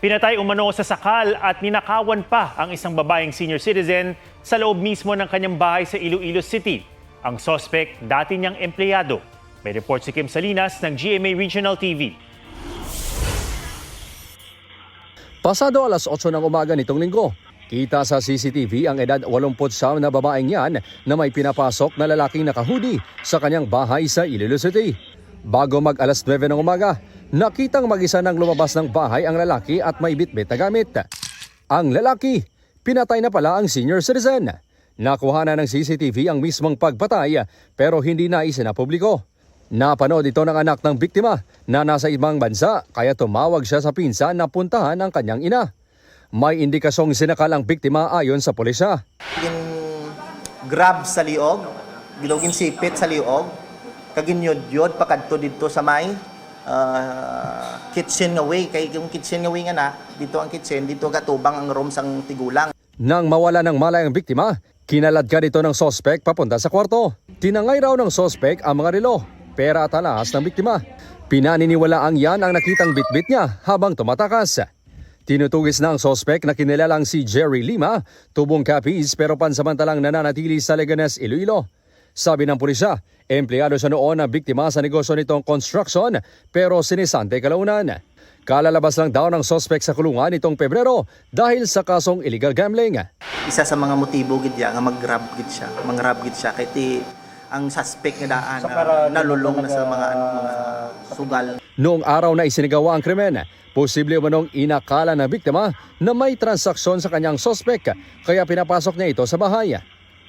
Pinatay umano sa sakal at ninakawan pa ang isang babaeng senior citizen sa loob mismo ng kanyang bahay sa Iloilo City. Ang suspect, dati niyang empleyado. May report si Kim Salinas ng GMA Regional TV. Pasado alas 8 ng umaga nitong linggo, kita sa CCTV ang edad 89 na babaeng yan na may pinapasok na lalaking naka-hoodie sa kanyang bahay sa Iloilo City. Bago mag alas 9 ng umaga, nakitang mag-isa nang lumabas ng bahay ang lalaki at may bitbit na gamit. Ang lalaki, pinatay na pala ang senior citizen. Nakuha na ng CCTV ang mismong pagpatay pero hindi na isinapubliko. Napanood ito ng anak ng biktima na nasa ibang bansa kaya tumawag siya sa pinsan na puntahan ang kanyang ina. May indikasyong sinakal ang biktima ayon sa pulisya. Grab sa liog, bilogin sipit sa liog, kaginyod-yod pakadto dito sa may kitchen nga way. Kay yung kitchen nga way nga na, dito ang kitchen, dito gatubang ang room sang tigulang. Nang mawala ng malay ang biktima, kinaladkad ito ng sospek papunta sa kwarto. Tinangay raw ng sospek ang mga relo, pera at alahas ng biktima. Pinaniniwalaang yan ang nakitang bitbit niya habang tumatakas. Tinutugis na ang sospek na kinilalang si Jerry Lima, tubong Capiz pero pansamantalang nananatili sa Leganes, Iloilo. Sabi ng pulisya, empleyado siya noon ang biktima sa negosyo nitong construction pero sinisante kalaunan. Kalalabas lang daw ng sospek sa kulungan nitong Pebrero dahil sa kasong illegal gambling. Isa sa mga motibo gid nga mag-grab gid siya kay ti ang suspect nga daan nalulong na sa mga sugal. Noong araw na isinigawa ang krimen, posible umanong inakala ng biktima na may transaksyon sa kanyang sospek kaya pinapasok niya ito sa bahay.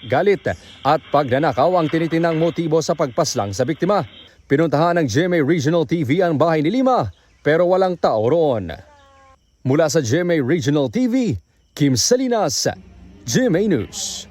Galit at pagnanakaw ang tinitinang motibo sa pagpaslang sa biktima. Pinuntahan ng GMA Regional TV ang bahay ni Lima pero walang tao roon. Mula sa GMA Regional TV, Kim Salinas, GMA News.